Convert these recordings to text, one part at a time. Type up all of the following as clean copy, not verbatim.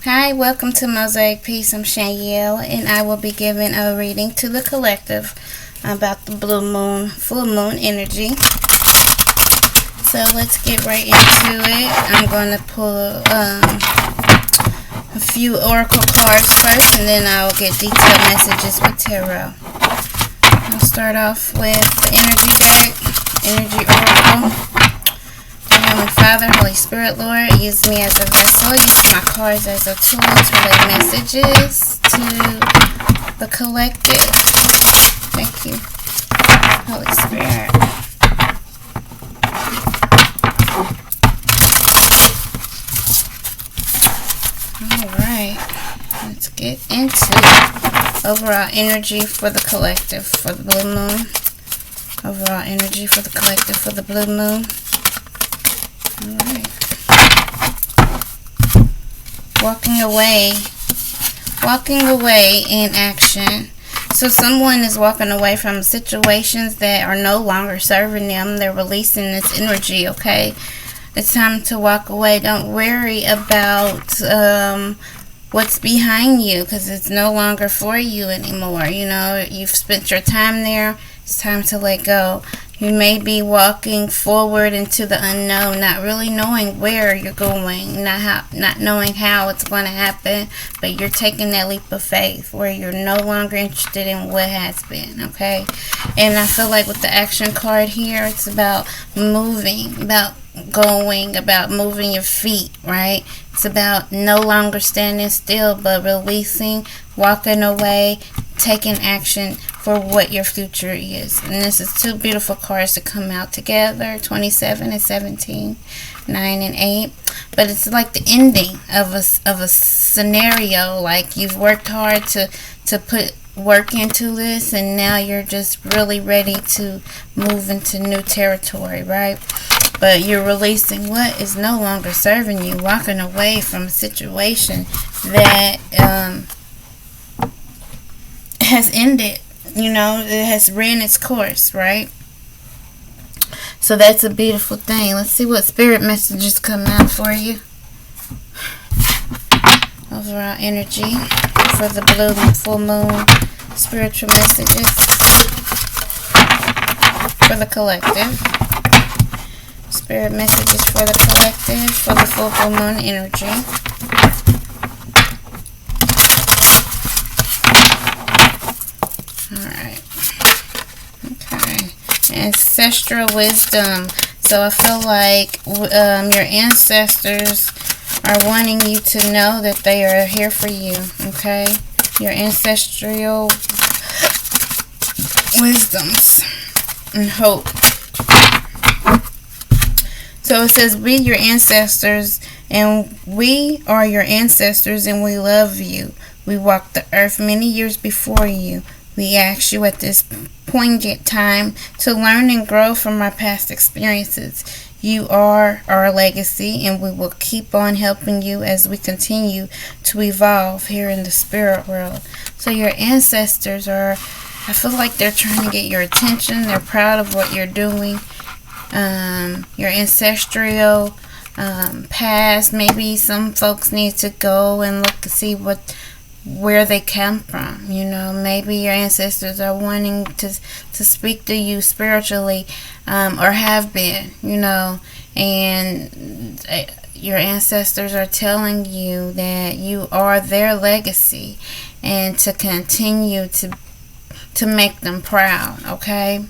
Hi, welcome to Mosaic Peace. I'm Shanyell, and I will be giving a reading to the collective about the blue moon, full moon energy. So let's get right into it. I'm going to pull a few oracle cards first, and then I'll get detailed messages with tarot. I'll start off with the energy deck, energy oracle. Heavenly Father, Holy Spirit, Lord, use me as a vessel, use my cards as a tool to relay messages to the collective. Thank you, Holy Spirit. Alright, let's get into overall energy for the collective for the blue moon. Overall energy for the collective for the blue moon. Alright. Walking away in action. So someone is walking away from situations that are no longer serving them. They're releasing this energy, okay? It's time to walk away. Don't worry about what's behind you, because it's no longer for you anymore. You know, you've spent your time there. It's time to let go. You may be walking forward into the unknown, not really knowing where you're going, not knowing how it's going to happen, but you're taking that leap of faith where you're no longer interested in what has been, okay? And I feel like with the action card here, it's about moving, about going, about moving your feet, right? It's about no longer standing still, but releasing, walking away, taking action for what your future is. And this is two beautiful cards to come out together, 27 and 17, 9 and 8. But it's like the ending of a scenario. Like you've worked hard to put work into this, and now you're just really ready to move into new territory, right? But you're releasing what is no longer serving you, walking away from a situation that has ended. You know, it has ran its course, right? So that's a beautiful thing. Let's see what spirit messages come out for you. Overall energy for the blue full moon. Spiritual messages for the collective. Spirit messages for the collective for the full moon energy. Alright. Okay. Ancestral wisdom. So I feel like your ancestors are wanting you to know that they are here for you. Okay? Your ancestral wisdoms and hope. So it says, we your ancestors, and we are your ancestors, and we love you. We walked the earth many years before you. We ask you at this poignant time to learn and grow from our past experiences. You are our legacy, and we will keep on helping you as we continue to evolve here in the spirit world. So your ancestors are, I feel like they're trying to get your attention. They're proud of what you're doing. Your ancestral past, maybe some folks need to go and look to see where they come from. You know, maybe your ancestors are wanting to speak to you spiritually, or have been, you know, and your ancestors are telling you that you are their legacy and to continue to make them proud, okay?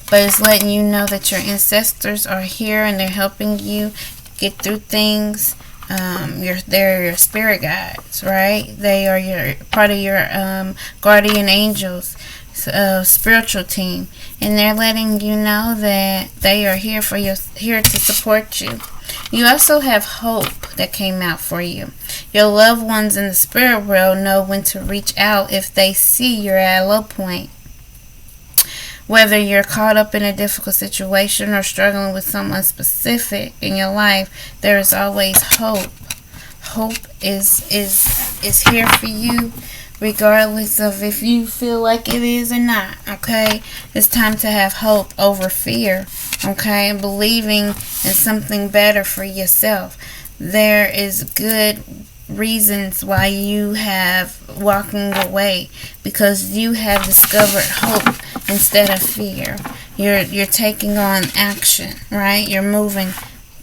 But it's letting you know that your ancestors are here and they're helping you get through things. They're your spirit guides, right? They are your part of your guardian angels, spiritual team, and they're letting you know that they are here for you, here to support you. You also have hope that came out for you. Your loved ones in the spirit world know when to reach out if they see you're at a low point. Whether you're caught up in a difficult situation or struggling with someone specific in your life, there is always hope. Hope is here for you, regardless of if you feel like it is or not, okay? It's time to have hope over fear, okay? Believing in something better for yourself. There is good reasons why you have walking away, because you have discovered hope instead of fear. You're taking on action, right? You're moving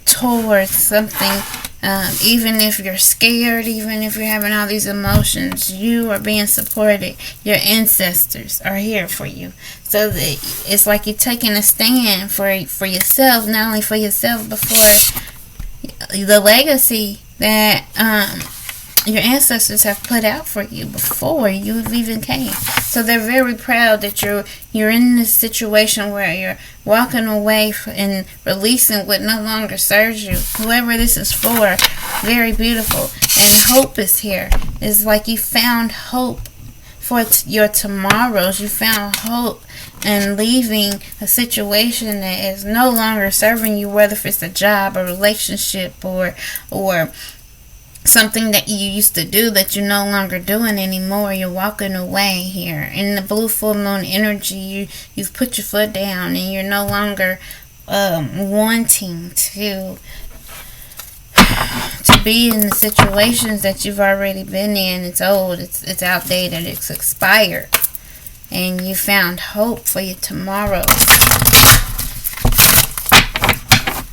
towards something. Even if you're scared, even if you're having all these emotions, you are being supported. Your ancestors are here for you. So it's like you're taking a stand for yourself, not only for yourself, but for the legacy that your ancestors have put out for you before you even came. So they're very proud that you're in this situation where you're walking away and releasing what no longer serves you. Whoever this is for, very beautiful. And hope is here. It's like you found hope for your tomorrows. You found hope in leaving a situation that is no longer serving you, whether if it's a job, a relationship, or something that you used to do that you're no longer doing anymore. You're walking away here. In the blue full moon energy, you've put your foot down and you're no longer wanting to be in the situations that you've already been in. It's old, it's outdated, it's expired. And you found hope for your tomorrow.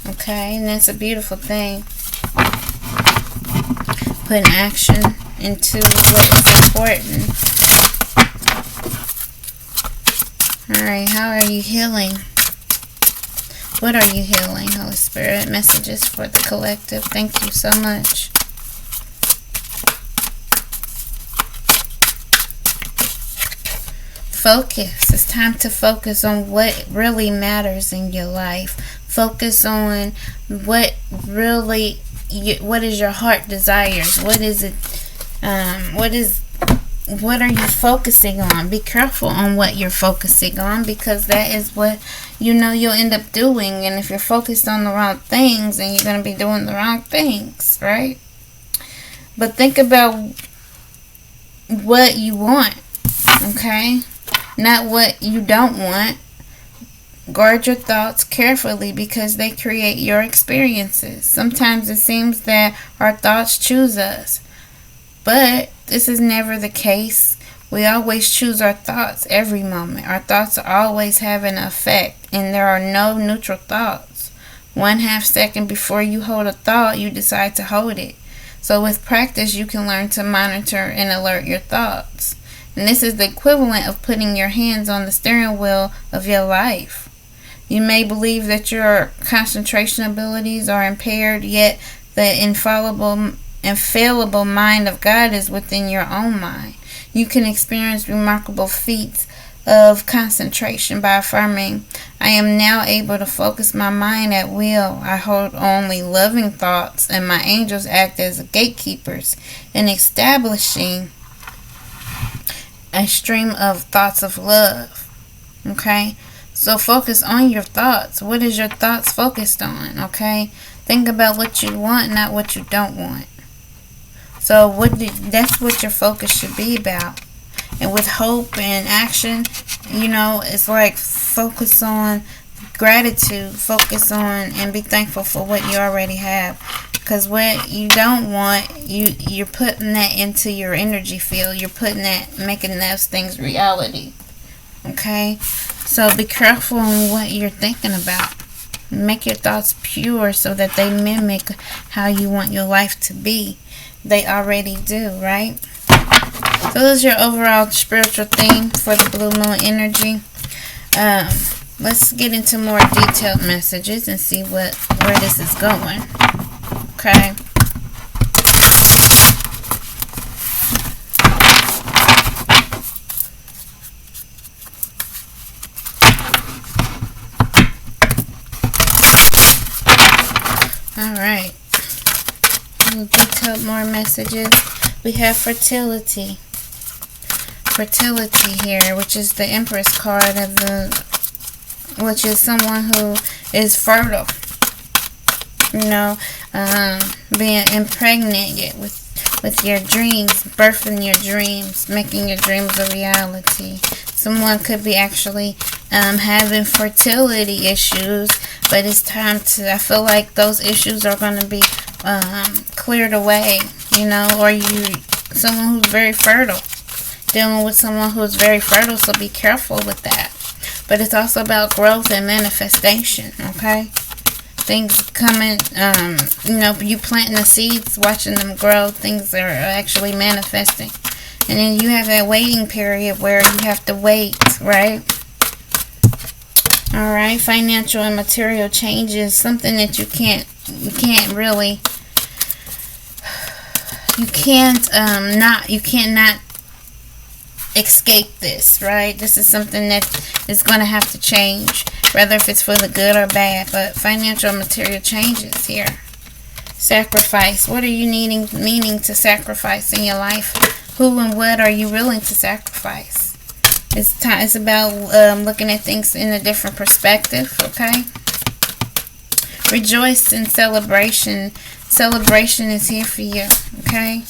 Okay, and that's a beautiful thing. Putting action into what is important. Alright, how are you healing? What are you healing, Holy Spirit? Messages for the collective. Thank you so much. Focus. It's time to focus on what really matters in your life. Focus on what is your heart desires. What is it? What are you focusing on? Be careful on what you're focusing on, because that is what you'll end up doing. And if you're focused on the wrong things, then you're going to be doing the wrong things, right? But think about what you want, okay? Not what you don't want. Guard your thoughts carefully, because they create your experiences. Sometimes it seems that our thoughts choose us, but this is never the case. We always choose our thoughts every moment. Our thoughts always have an effect, and there are no neutral thoughts. 1/2 second before you hold a thought, you decide to hold it. So with practice, you can learn to monitor and alert your thoughts. And this is the equivalent of putting your hands on the steering wheel of your life. You may believe that your concentration abilities are impaired, yet the infallible mind of God is within your own mind. You can experience remarkable feats of concentration by affirming, I am now able to focus my mind at will. I hold only loving thoughts, and my angels act as gatekeepers in establishing a stream of thoughts of love. Okay? So focus on your thoughts. What is your thoughts focused on? Okay? Think about what you want, not what you don't want. So that's what your focus should be about. And with hope and action, it's like focus on gratitude. Focus on and be thankful for what you already have. Because what you don't want, you're putting that into your energy field. You're making those things reality. Okay? So be careful on what you're thinking about. Make your thoughts pure so that they mimic how you want your life to be. They already do, right? So this is your overall spiritual theme for the blue moon energy. Let's get into more detailed messages and see where this is going. Okay. Alright. We'll detail more messages. We have fertility. Fertility here, which is the Empress card which is someone who is fertile. Being impregnated with your dreams, birthing your dreams, making your dreams a reality. Someone could be actually having fertility issues, but it's time I feel like those issues are going to be cleared away. you know, or you someone who's very fertile, dealing with someone who's very fertile, so be careful with that. But it's also about growth and manifestation, okay? Things coming, you know, you planting the seeds, watching them grow, things are actually manifesting. And then you have that waiting period where you have to wait, right? Alright, financial and material changes, something that you cannot escape this, right? This is something that is going to have to change, whether if it's for the good or bad. But financial and material changes here. Sacrifice. What are you meaning to sacrifice in your life? Who and what are you willing to sacrifice? It's about looking at things in a different perspective, okay? Rejoice in celebration. Celebration is here for you, okay?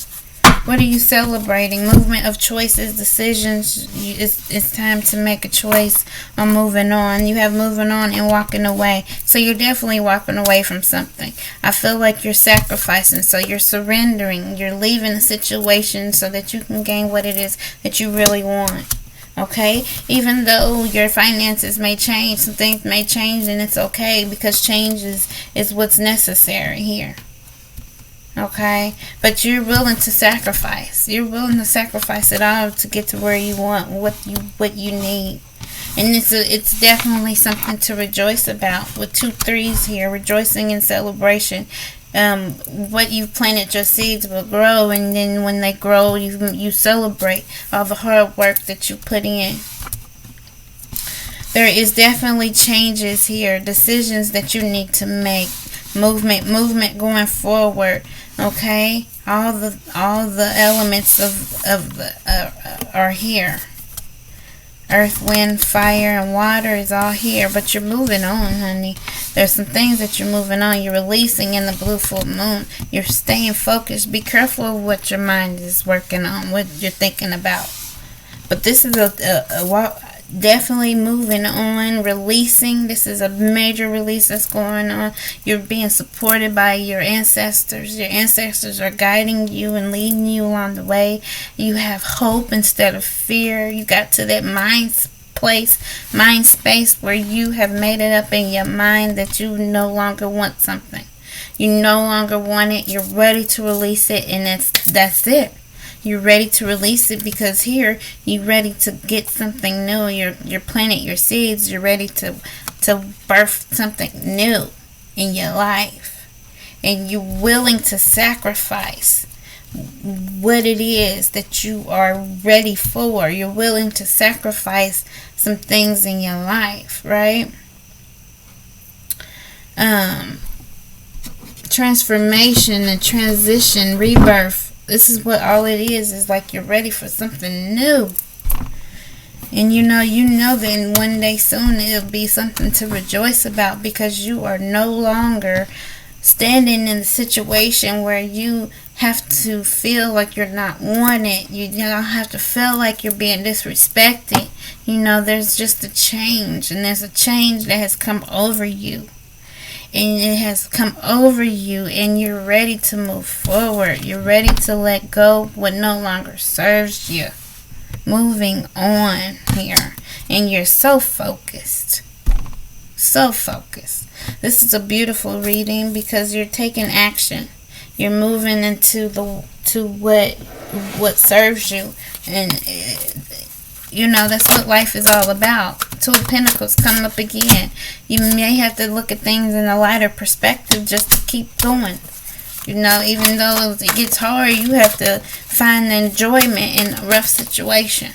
What are you celebrating? Movement of choices, decisions. It's time to make a choice on moving on. You have moving on and walking away. So you're definitely walking away from something. I feel like you're sacrificing. So you're surrendering. You're leaving a situation so that you can gain what it is that you really want. Okay? Even though your finances may change, some things may change, and it's okay, because change is what's necessary here. Okay? But you're willing to sacrifice. You're willing to sacrifice it all to get to where you want, what you need. And it's definitely something to rejoice about. With 2 3s here, rejoicing in celebration. What you've planted your seeds will grow, and then when they grow, you celebrate all the hard work that you put in. There is definitely changes here, decisions that you need to make, movement going forward. Okay, all the elements are here. Earth, wind, fire, and water is all here, but you're moving on, honey. There's some things that you're moving on. You're releasing in the blue full moon. You're staying focused. Be careful of what your mind is working on, what you're thinking about. But this is definitely moving on, releasing. This is a major release that's going on. You're being supported by your ancestors. Your ancestors are guiding you and leading you along the way. You have hope instead of fear. You got to that mind space where you have made it up in your mind that you no longer want something. You no longer want it. You're ready to release it, and that's it. You're ready to release it, because here you're ready to get something new. You're planting your seeds. You're ready to birth something new in your life, and you're willing to sacrifice what it is that you are ready for. You're willing to sacrifice some things in your life, right? Transformation and transition, rebirth. This is what all it is like you're ready for something new. And you know that one day soon it'll be something to rejoice about, because you are no longer standing in the situation where you have to feel like you're not wanted. You don't have to feel like you're being disrespected. You know, there's just a change, and there's a change that has come over you. And it has come over you, and you're ready to move forward. You're ready to let go what no longer serves you. Moving on here. And you're so focused. So focused. This is a beautiful reading, because you're taking action. You're moving into what serves you. And you know, that's what life is all about. 2 of Pentacles coming up again. You may have to look at things in a lighter perspective just to keep going. You know, even though it gets hard, you have to find enjoyment in a rough situation.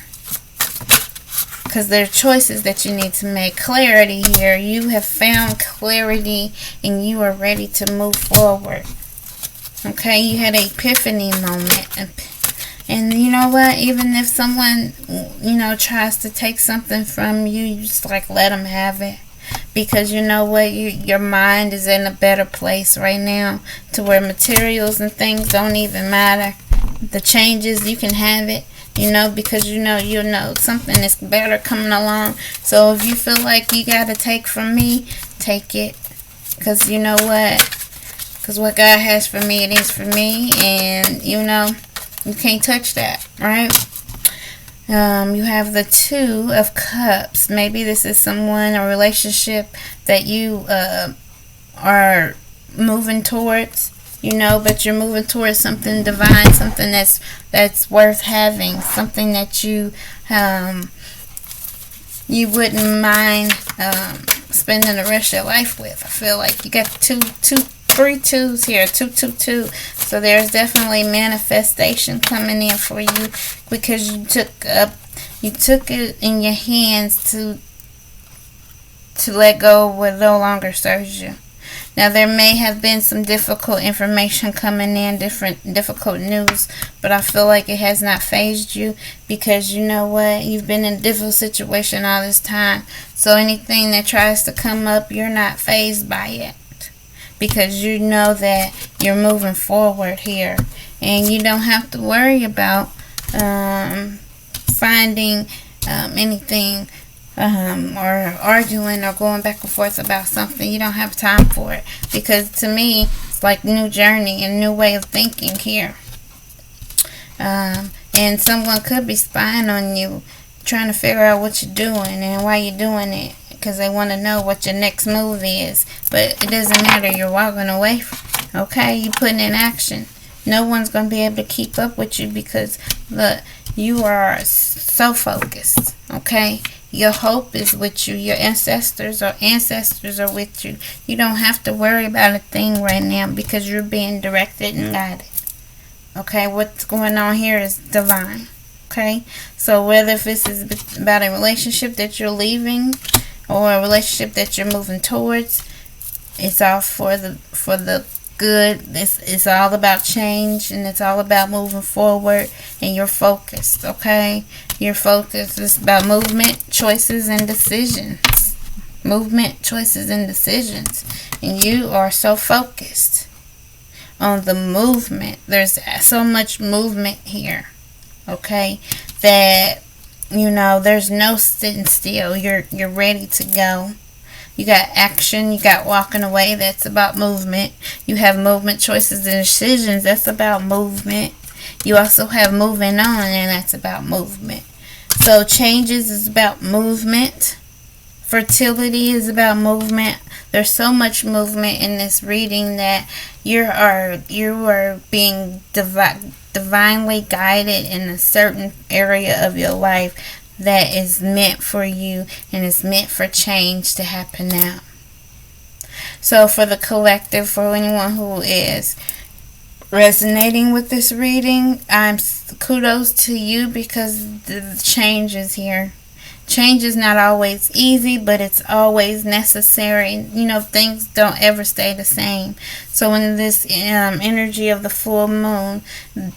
Because there are choices that you need to make. Clarity here. You have found clarity, and you are ready to move forward. Okay, you had an epiphany moment. And you know what? Even if someone, tries to take something from you, you just let them have it. Because you know what? Your mind is in a better place right now, to where materials and things don't even matter. The changes, you can have it, because you know something is better coming along. So if you feel like you got to take from me, take it. Because you know what? Because what God has for me, it is for me. And, you know, you can't touch that, right? You have the Two of Cups. Maybe this is someone, a relationship that you are moving towards, you know, but you're moving towards something divine, something that's worth having, something that you wouldn't mind spending the rest of your life with. I feel like you got three twos here, 222. So there's definitely manifestation coming in for you, because you took it in your hands to let go of what no longer serves you. Now, there may have been some difficult information coming in, difficult news, but I feel like it has not fazed you, because you know what? You've been in a difficult situation all this time. So anything that tries to come up, you're not fazed by it, because you know that you're moving forward here. And you don't have to worry about finding anything or arguing or going back and forth about something. You don't have time for it, because to me, it's like new journey and new way of thinking here. And someone could be spying on you, trying to figure out what you're doing and why you're doing it, because they want to know what your next move is. But it doesn't matter. You're walking away. Okay? You're putting in action. No one's going to be able to keep up with you, because look, you are so focused. Okay? Your hope is with you. Your ancestors are with you. You don't have to worry about a thing right now, because you're being directed and guided. Okay? What's going on here is divine. Okay? So whether if this is about a relationship that you're leaving or a relationship that you're moving towards, it's all for the good. This is all about change, and it's all about moving forward, and you're focused. Okay? You're focused. It's about movement, choices, and decisions. Movement, choices, and decisions. And you are so focused on the movement. There's so much movement here. Okay? That, you know, there's no sitting still. You're ready to go. You got action. You got walking away. That's about movement. You have movement, choices, and decisions. That's about movement. You also have moving on, and that's about movement. So changes is about movement. Fertility is about movement. There's so much movement in this reading that you are being divinely guided in a certain area of your life that is meant for you, and is meant for change to happen now. So for the collective, for anyone who is resonating with this reading, kudos to you, because the change is here. Change is not always easy, but it's always necessary. You know, things don't ever stay the same. So in this energy of the full moon,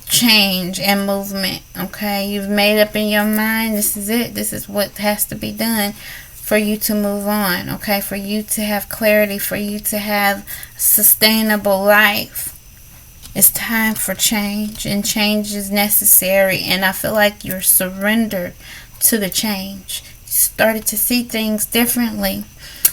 change and movement, okay? You've made up in your mind, this is it. This is what has to be done for you to move on, okay? For you to have clarity, for you to have a sustainable life. It's time for change, and change is necessary. And I feel like you're surrendered to the change. You started to see things differently,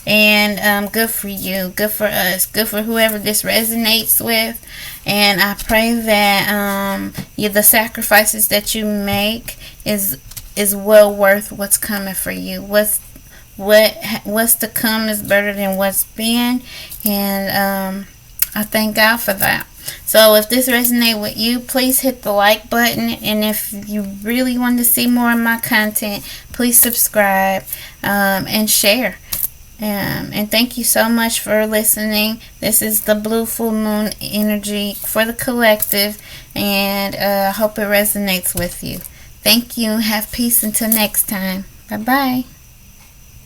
and good for you, good for us, good for whoever this resonates with. And I pray that the sacrifices that you make is well worth what's coming for you. What's to come is better than what's been, and I thank God for that. So if this resonates with you, please hit the like button. And if you really want to see more of my content, please subscribe and share. And thank you so much for listening. This is the Blue Full Moon energy for the collective. And I hope it resonates with you. Thank you. Have peace until next time. Bye-bye.